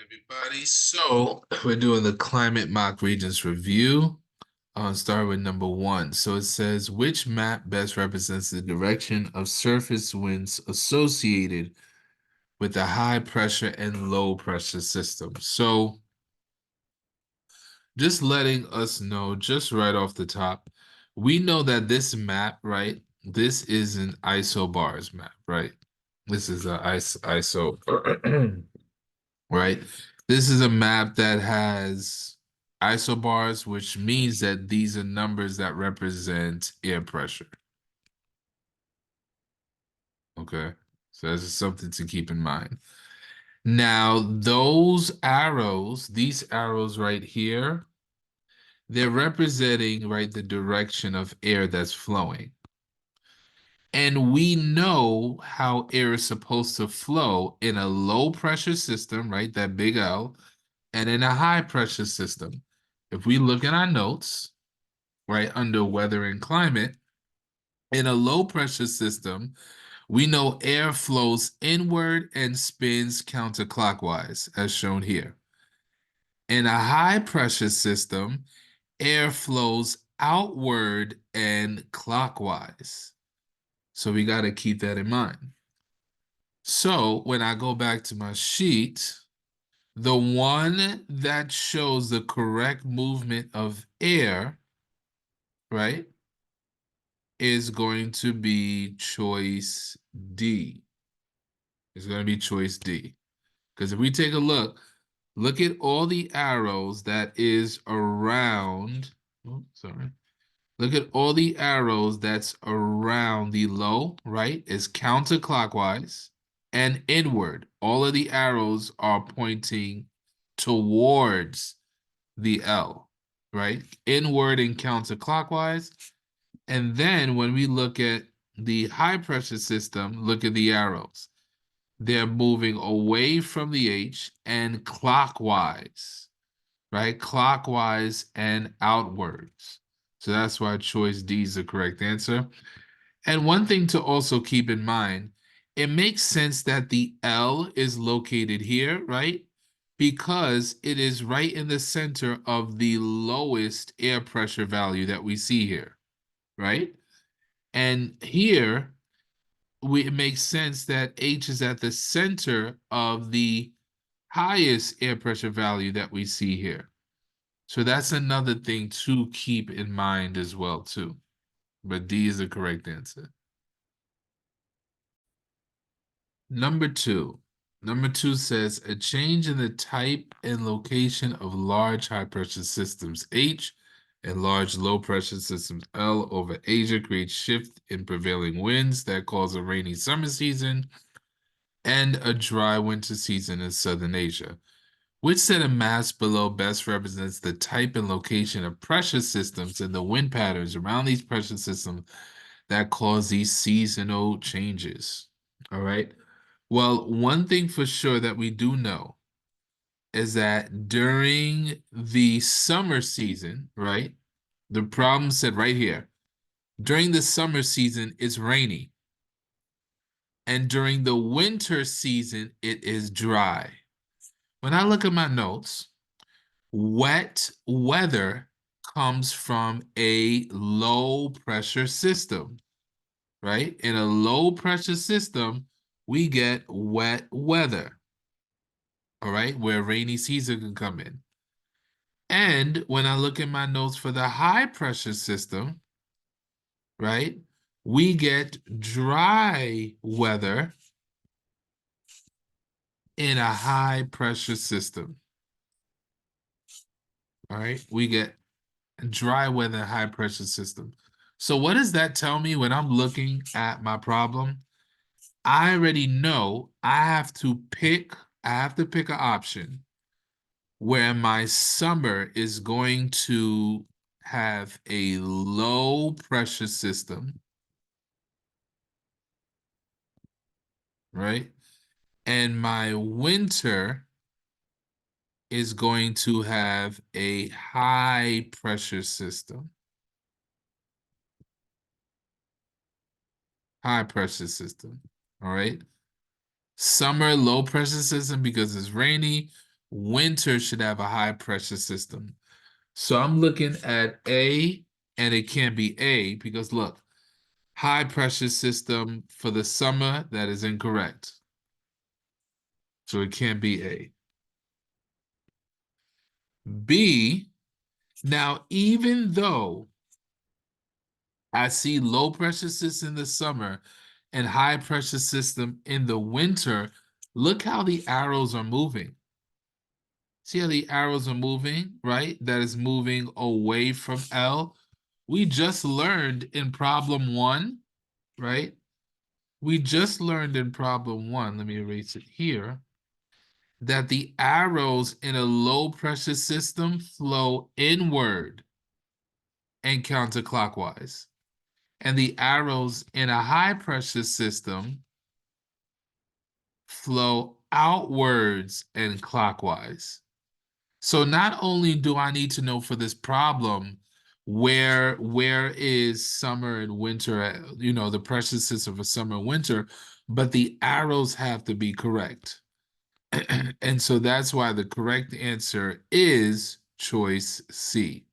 Everybody. So we're doing the climate mock regions review. I'll start with number one. So it says, which map best represents the direction of surface winds associated with the high pressure and low pressure system? So just letting us know, just right off the top, we know that this map, right? This is an isobars map, right? This is a ISO. Right? This is a map that has isobars, which means that these are numbers that represent air pressure. Okay. So that's just something to keep in mind. Now, those arrows, these arrows right here, they're representing, right, the direction of air that's flowing. And we know how air is supposed to flow in a low pressure system, right? That big L, and in a high pressure system. If we look at our notes, right, under weather and climate, in a low pressure system, we know air flows inward and spins counterclockwise, as shown here. In a high pressure system, air flows outward and clockwise. So we got to keep that in mind. So when I go back to my sheet, the one that shows the correct movement of air, right, is going to be choice D. It's going to be choice D. Because if we take a look at all the arrows that is around, oh, sorry. Look at all the arrows that's around the low, right? Is counterclockwise and inward. All of the arrows are pointing towards the L, right? Inward and counterclockwise. And then when we look at the high pressure system, look at the arrows. They're moving away from the H and clockwise, right? Clockwise and outwards. So that's why choice D is the correct answer. And one thing to also keep in mind, it makes sense that the L is located here, right? Because it is right in the center of the lowest air pressure value that we see here, right? And here, it makes sense that H is at the center of the highest air pressure value that we see here. So that's another thing to keep in mind as well, too. But D is the correct answer. Number two. Number two says a change in the type and location of large high pressure systems H and large low pressure systems L over Asia creates shift in prevailing winds that cause a rainy summer season and a dry winter season in southern Asia. Which set of maps below best represents the type and location of pressure systems and the wind patterns around these pressure systems that cause these seasonal changes? All right. Well, one thing for sure that we do know is that during the summer season, right? The problem said right here, during the summer season, it's rainy. And during the winter season, it is dry. When I look at my notes, wet weather comes from a low pressure system, right? In a low pressure system, we get wet weather, all right, where rainy season can come in. And when I look at my notes for the high pressure system, right, we get dry weather in a high pressure system. All right, we get dry weather, high pressure system. So what does that tell me when I'm looking at my problem? I already know I have to pick an option where my summer is going to have a low pressure system, right? And my winter is going to have a high pressure system. High pressure system. All right. Summer low pressure system because it's rainy. winter should have a high pressure system. So I'm looking at A, and it can't be A because look, high pressure system for the summer, that is incorrect. So it can't be A. B, now even though I see low pressure system in the summer and high pressure system in the winter, look how the arrows are moving. See how the arrows are moving, right? That is moving away from L. We just learned in problem one, right? We just learned in problem one, let me erase it here, that the arrows in a low pressure system flow inward and counterclockwise. And the arrows in a high pressure system flow outwards and clockwise. So not only do I need to know for this problem where is summer and winter, the pressure system for summer and winter, but the arrows have to be correct. And so that's why the correct answer is choice C.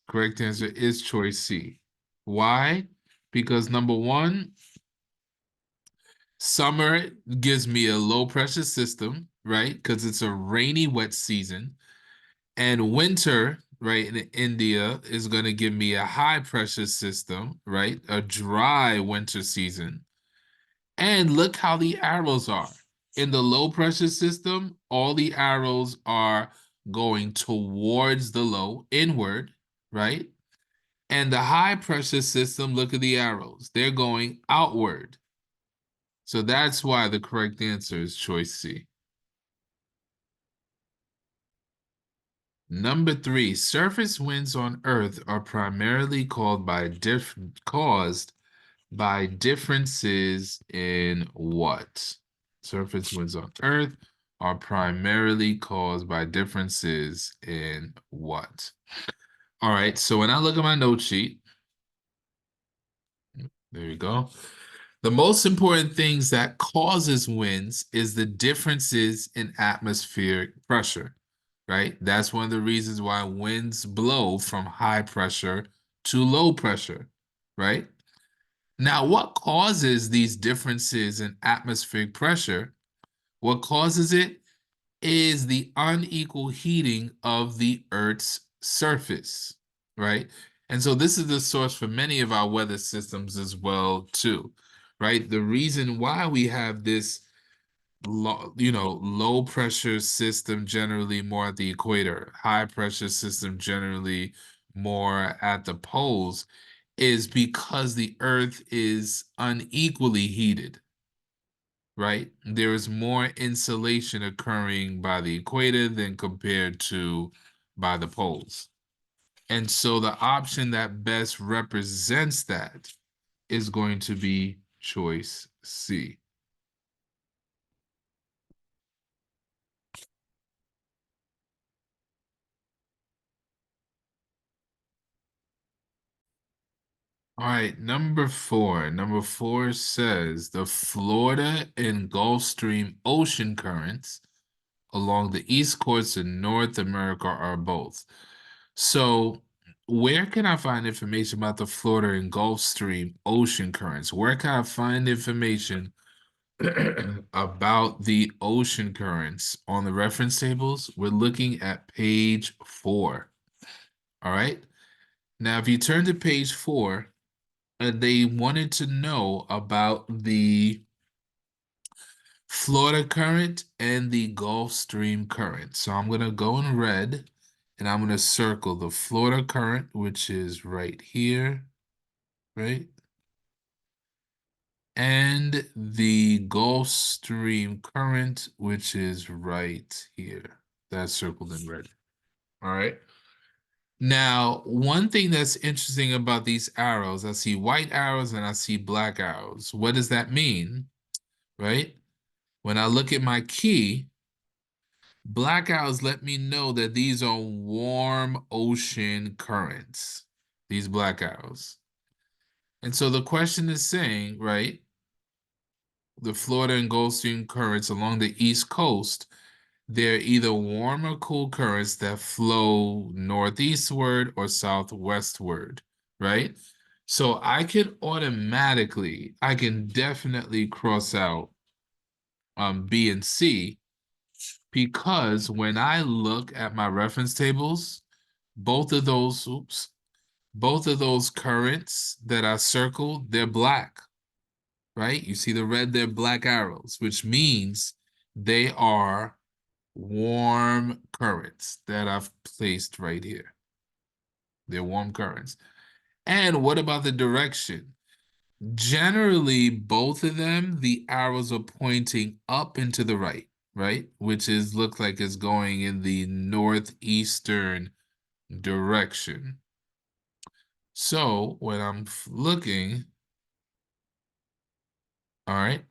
Correct answer is choice C. Why? Because number one, summer gives me a low pressure system, right? Because it's a rainy, wet season. And winter, right, in India is going to give me a high pressure system, right? A dry winter season. And look how the arrows are. In the low pressure system, all the arrows are going towards the low, inward, right? And the high pressure system, look at the arrows. They're going outward. So that's why the correct answer is choice C. Number three, surface winds on Earth are primarily caused by differences in what? Surface winds on Earth are primarily caused by differences in what? All right, so when I look at my note sheet, there you go. The most important things that causes winds is the differences in atmospheric pressure, right? That's one of the reasons why winds blow from high pressure to low pressure, right? Now, what causes these differences in atmospheric pressure? What causes it is the unequal heating of the Earth's surface, right? And so this is the source for many of our weather systems as well, too, right? The reason why we have this low pressure system generally more at the equator, high pressure system generally more at the poles, is because the Earth is unequally heated, right? There is more insulation occurring by the equator than compared to by the poles. And so the option that best represents that is going to be choice C. All right, number four. Number four says the Florida and Gulf Stream ocean currents along the east coast of North America are both. So, where can I find information about the Florida and Gulf Stream ocean currents? Where can I find information about the ocean currents on the reference tables? We're looking at page 4. All right. Now, if you turn to page 4, they wanted to know about the Florida current and the Gulf Stream current. So I'm going to go in red and I'm going to circle the Florida current, which is right here, right? And the Gulf Stream current, which is right here. That's circled in red. All right. Now, one thing that's interesting about these arrows, I see white arrows and I see black arrows. What does that mean? Right? When I look at my key, black arrows let me know that these are warm ocean currents, these black arrows. And so the question is saying, right, the Florida and Gulf Stream currents along the East Coast, they're either warm or cool currents that flow northeastward or southwestward, right? So I can definitely cross out B and C because when I look at my reference tables, both of those, oops, both of those currents that I circled, they're black, right? You see the red, they're black arrows, which means they are warm currents that I've placed right here. They're warm currents. And what about the direction? Generally, both of them, the arrows are pointing up and to the right, right? Which is look like it's going in the northeastern direction. So when I'm looking, all right,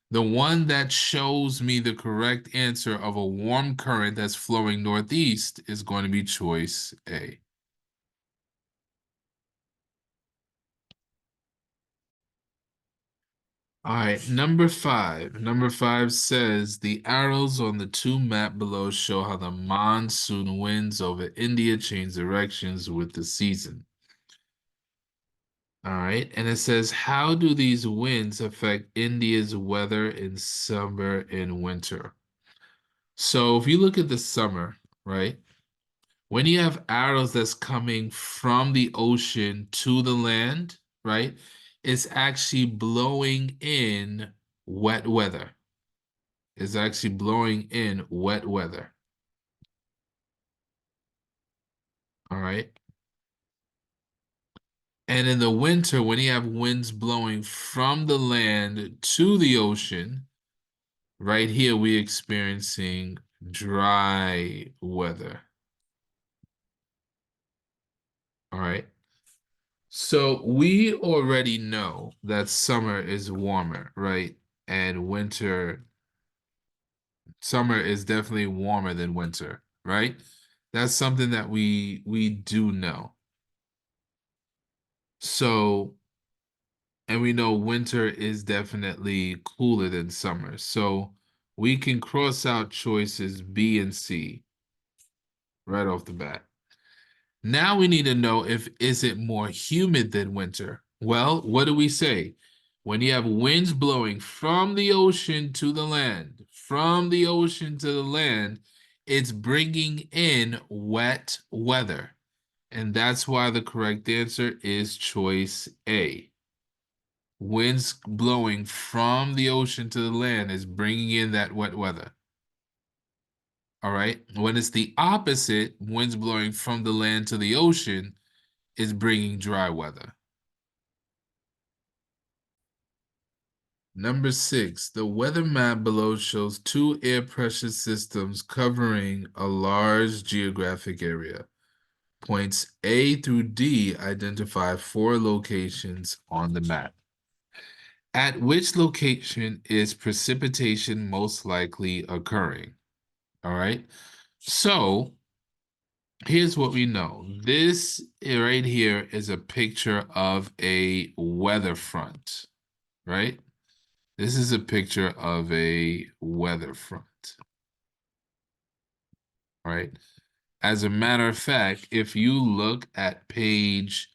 the one that shows me the correct answer of a warm current that's flowing northeast is going to be choice A. All right, number five. Number five says the arrows on the two map below show how the monsoon winds over India change directions with the season. All right, and it says, how do these winds affect India's weather in summer and winter? So if you look at the summer, right, when you have arrows that's coming from the ocean to the land, right, it's actually blowing in wet weather. It's actually blowing in wet weather. All right. And in the winter, when you have winds blowing from the land to the ocean, right here we're experiencing dry weather. All right. So we already know that summer is warmer, right? And summer is definitely warmer than winter, right? That's something that we do know. So, and we know winter is definitely cooler than summer. So we can cross out choices B and C right off the bat. Now we need to know if is it more humid than winter? Well, what do we say? When you have winds blowing from the ocean to the land, from the ocean to the land, it's bringing in wet weather. And that's why the correct answer is choice A. Winds blowing from the ocean to the land is bringing in that wet weather. All right. When it's the opposite, winds blowing from the land to the ocean is bringing dry weather. Number six, the weather map below shows two air pressure systems covering a large geographic area. Points A through D identify four locations on the map. At which location is precipitation most likely occurring? All right. So here's what we know. This right here is a picture of a weather front, right? This is a picture of a weather front, right? As a matter of fact, if you look at page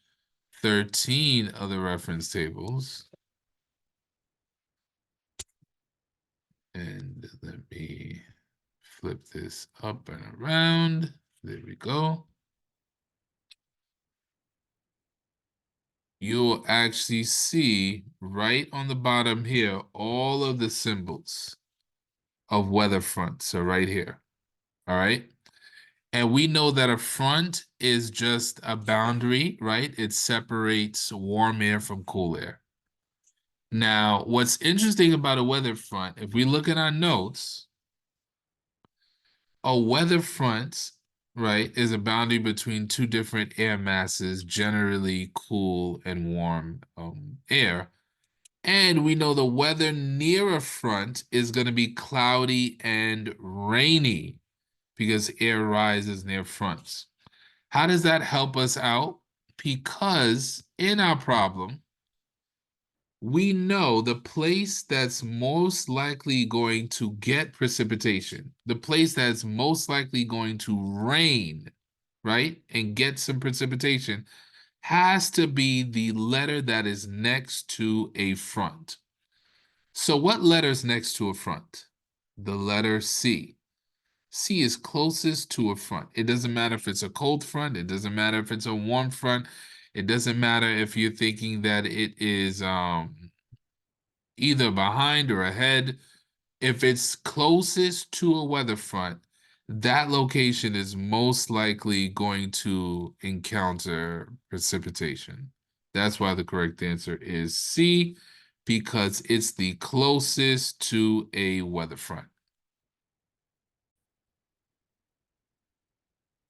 13 of the reference tables, and let me flip this up and around. There we go. You'll actually see right on the bottom here all of the symbols of weather fronts are right here. All right. And we know that a front is just a boundary, right? It separates warm air from cool air. Now, what's interesting about a weather front, if we look at our notes, a weather front, right, is a boundary between two different air masses, generally cool and warm air. And we know the weather near a front is going to be cloudy and rainy because air rises near fronts. How does that help us out? Because in our problem, We know the place that's most likely going to get precipitation, the place that's most likely going to rain, right, and get some precipitation has to be the letter that is next to a front. So what letter's next to a front? The letter C. C is closest to a front. It doesn't matter if it's a cold front. It doesn't matter if it's a warm front. It doesn't matter if you're thinking that it is either behind or ahead. If it's closest to a weather front, that location is most likely going to encounter precipitation. That's why the correct answer is C, because it's the closest to a weather front.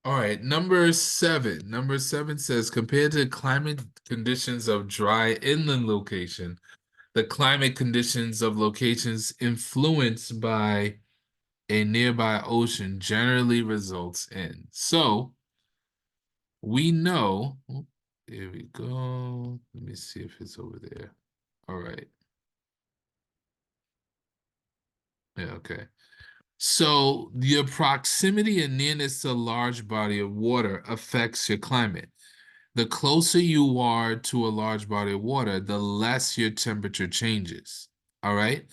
All right, number seven. Number seven says compared to climate conditions of dry inland location, the climate conditions of locations influenced by a nearby ocean generally results in. So we know, oh, here we go. Let me see if it's over there. All right. Yeah, okay. So your proximity and nearness to a large body of water affects your climate. The closer you are to a large body of water, the less your temperature changes. All right.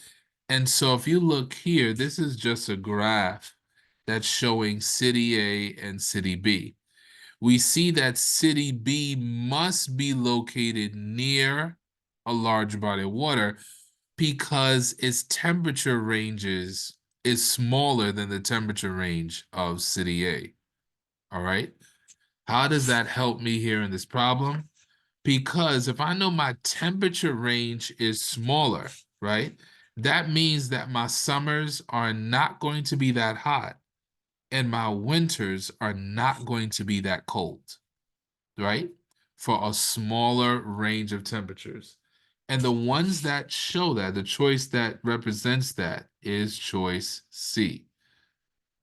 And so if you look here, this is just a graph that's showing city A and city B. We see that city B must be located near a large body of water because its temperature ranges is smaller than the temperature range of city A. All right. How does that help me here in this problem? Because if I know my temperature range is smaller, right, that means that my summers are not going to be that hot and my winters are not going to be that cold, right? For a smaller range of temperatures. And the ones that show that, the choice that represents that is choice C.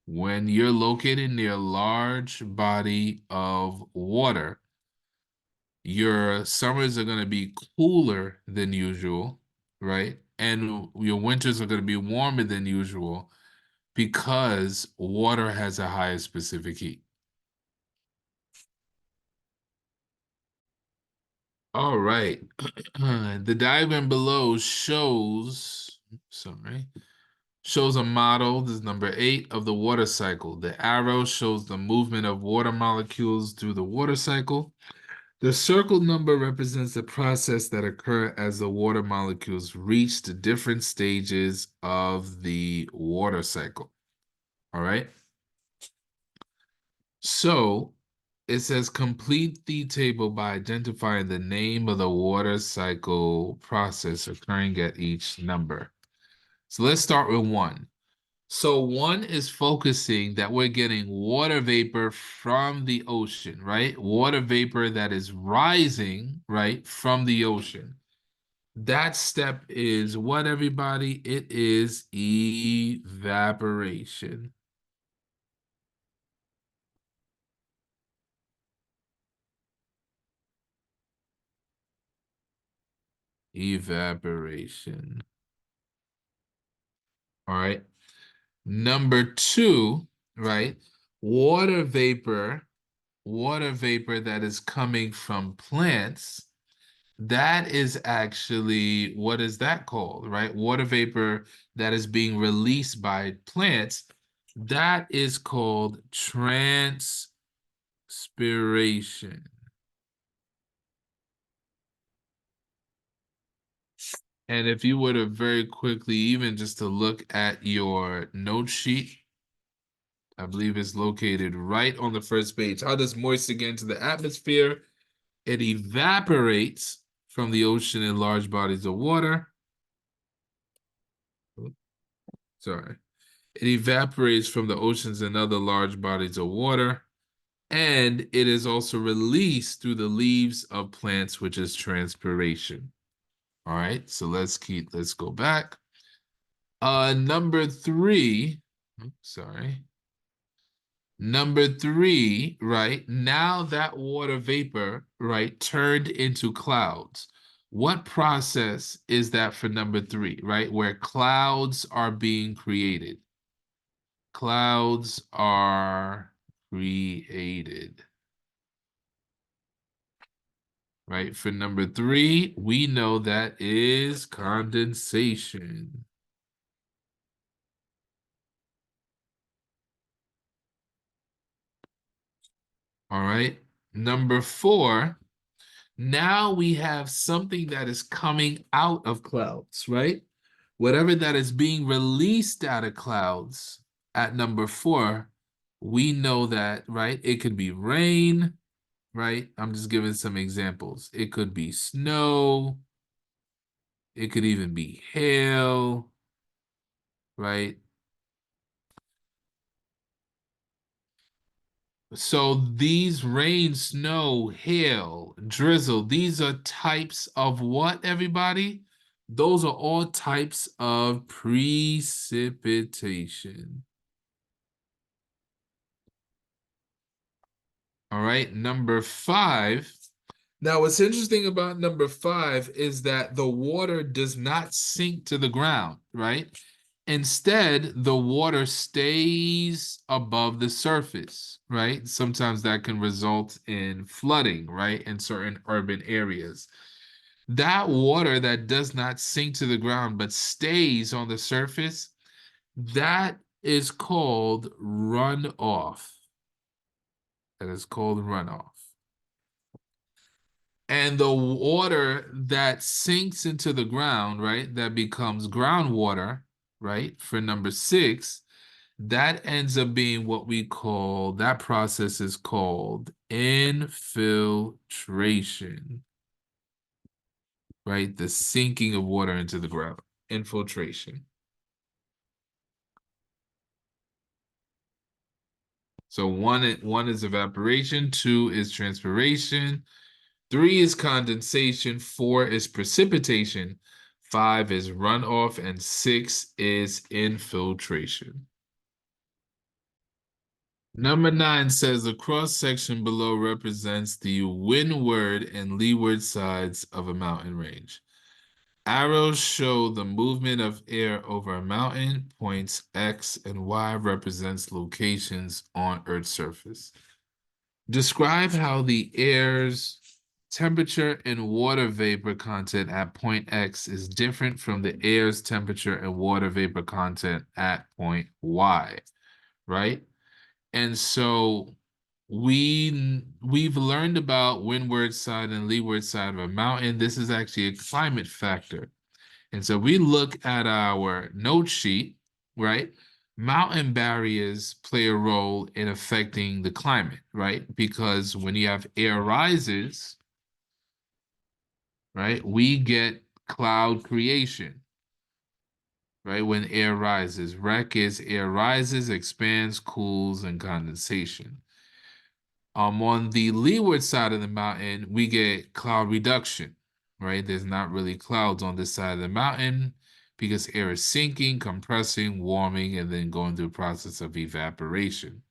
When you're located near a large body of water, your summers are going to be cooler than usual, right? And your winters are going to be warmer than usual because water has a higher specific heat. All right. The diagram below shows a model, this is number 8, of the water cycle. The arrow shows the movement of water molecules through the water cycle. The circle number represents the process that occur as the water molecules reach the different stages of the water cycle. All right. So it says complete the table by identifying the name of the water cycle process occurring at each number. So let's start with 1. So 1 is focusing that we're getting water vapor from the ocean, right? Water vapor that is rising, right, from the ocean. That step is what, everybody? It is evaporation. Evaporation. All right. Number 2, right? Water vapor, water vapor that is coming from plants. That is actually, what is that called, right? Water vapor that is being released by plants. That is called transpiration. And if you were to very quickly, even just to look at your note sheet, I believe it's located right on the first page. How does moisture get into the atmosphere? It evaporates from the ocean in large bodies of water. Sorry. It evaporates from the oceans and other large bodies of water. And it is also released through the leaves of plants, which is transpiration. All right, so let's go back. Number 3, sorry. Number 3, right? Now that water vapor, right, turned into clouds. What process is that for number three, right? Where clouds are being created. Clouds are created. Right? For number three, we know that is condensation. All right. Number four, now we have something that is coming out of clouds, right? Whatever that is being released out of clouds at number four, we know that, right? It could be rain, right? I'm just giving some examples. It could be snow. It could even be hail, right? So these rain, snow, hail, drizzle, these are types of what, everybody? Those are all types of precipitation. All right, number five. Now, what's interesting about number five is that the water does not sink to the ground, right? Instead, the water stays above the surface, right? Sometimes that can result in flooding, right? In certain urban areas. That water that does not sink to the ground but stays on the surface, that is called runoff. That is called runoff. And the water that sinks into the ground, right, that becomes groundwater, right, for number six, that ends up being what we call, that process is called infiltration, right? The sinking of water into the ground, infiltration. So one is evaporation, two is transpiration, three is condensation, four is precipitation, five is runoff, and six is infiltration. Number nine says the cross section below represents the windward and leeward sides of a mountain range. Arrows show the movement of air over a mountain. Points X and Y represents locations on Earth's surface. Describe how the air's temperature and water vapor content at point X is different from the air's temperature and water vapor content at point Y, right? And so we've learned about windward side and leeward side of a mountain. This is actually a climate factor. And so we look at our note sheet, right? Mountain barriers play a role in affecting the climate, right? Because when you have air rises, right, we get cloud creation, right? When air rises, rec is air rises, expands, cools, and condensation. On the leeward side of the mountain, we get cloud reduction, right? There's not really clouds on this side of the mountain because air is sinking, compressing, warming, and then going through the process of evaporation.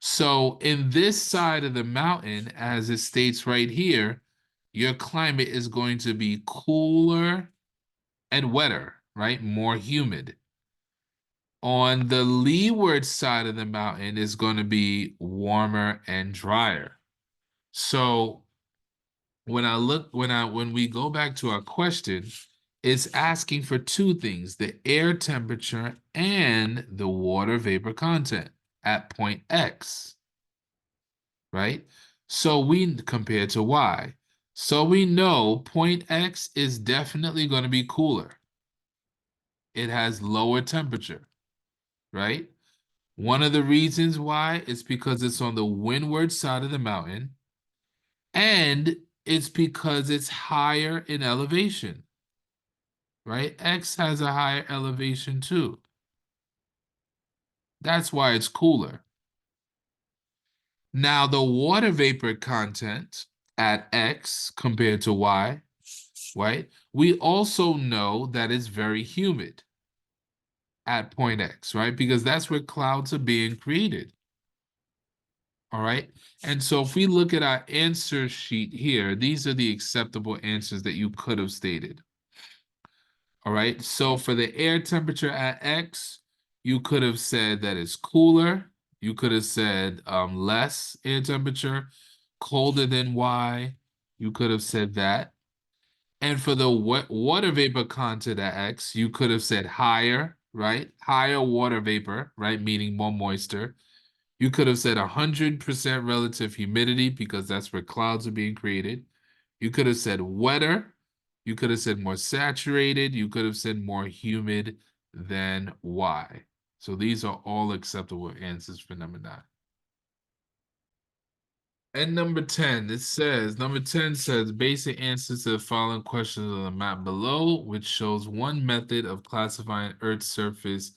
So in this side of the mountain, as it states right here, your climate is going to be cooler and wetter, right? More humid. On the leeward side of the mountain is going to be warmer and drier. So when we go back to our question, it's asking for two things, the air temperature and the water vapor content at point X, right? So we compare to Y. So we know point X is definitely going to be cooler. It has lower temperature, right? One of the reasons why is because it's on the windward side of the mountain, and it's because it's higher in elevation, right? X has a higher elevation too. That's why it's cooler. Now, the water vapor content at X compared to Y, right? We also know that it's very humid at point X, right? Because that's where clouds are being created. All right. And so if we look at our answer sheet here, these are the acceptable answers that you could have stated. All right. So for the air temperature at X, you could have said that it's cooler. You could have said less air temperature, colder than Y. You could have said that. And for the water vapor content at X, you could have said higher, right? Higher water vapor, right? Meaning more moisture. You could have said 100% relative humidity because that's where clouds are being created. You could have said wetter. You could have said more saturated. You could have said more humid than Y. So these are all acceptable answers for number 9. And number 10 says basic answers to the following questions on the map below, which shows one method of classifying Earth's surface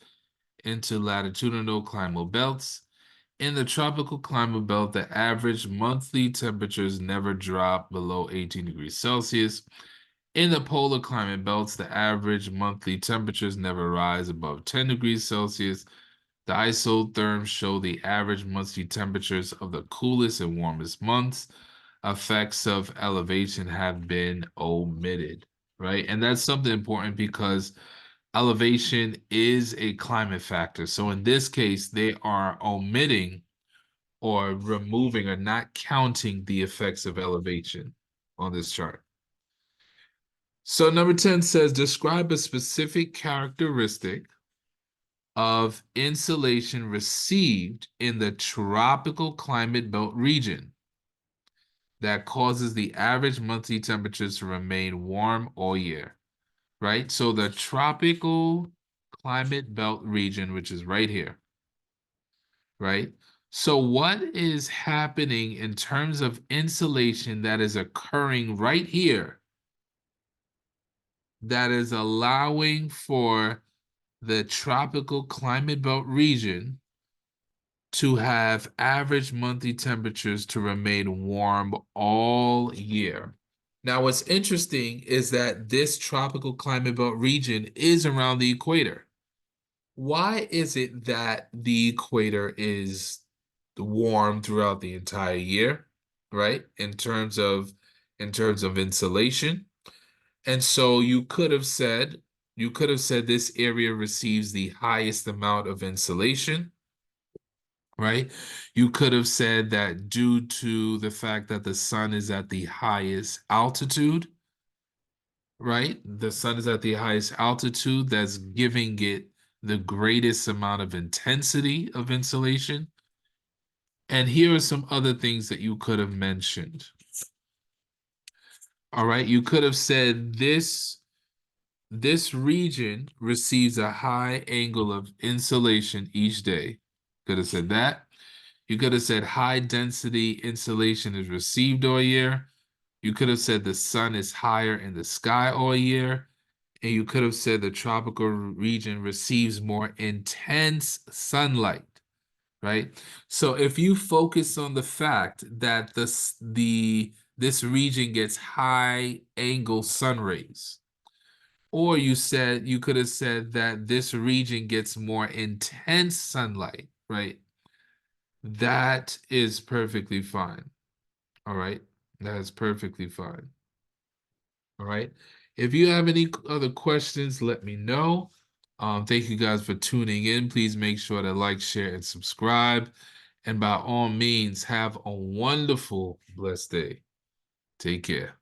into latitudinal climate belts. In the tropical climate belt, the average monthly temperatures never drop below 18 degrees Celsius. In the polar climate belts, the average monthly temperatures never rise above 10 degrees Celsius. The isotherms show the average monthly temperatures of the coolest and warmest months. Effects of elevation have been omitted, right? And that's something important because elevation is a climate factor. So in this case, they are omitting or removing or not counting the effects of elevation on this chart. So number 10 says describe a specific characteristic of insolation received in the tropical climate belt region that causes the average monthly temperatures to remain warm all year, right? So the tropical climate belt region, which is right here, right? So what is happening in terms of insolation that is occurring right here that is allowing for the tropical climate belt region to have average monthly temperatures to remain warm all year? Now, what's interesting is that this tropical climate belt region is around the equator. Why is it that the equator is warm throughout the entire year, right? In terms of insulation. And so you could have said this area receives the highest amount of insulation, right? You could have said that due to the fact that the sun is at the highest altitude, right? The sun is at the highest altitude that's giving it the greatest amount of intensity of insulation. And here are some other things that you could have mentioned. All right, you could have said this region receives a high angle of insolation each day. Could have said that. You could have said high density insolation is received all year. You could have said the sun is higher in the sky all year. And you could have said the tropical region receives more intense sunlight, right? So if you focus on the fact that this region gets high angle sun rays, or you could have said that this region gets more intense sunlight, right? That is perfectly fine. All right. That is perfectly fine. All right. If you have any other questions, let me know. Thank you guys for tuning in. Please make sure to like, share, and subscribe. And by all means, have a wonderful, blessed day. Take care.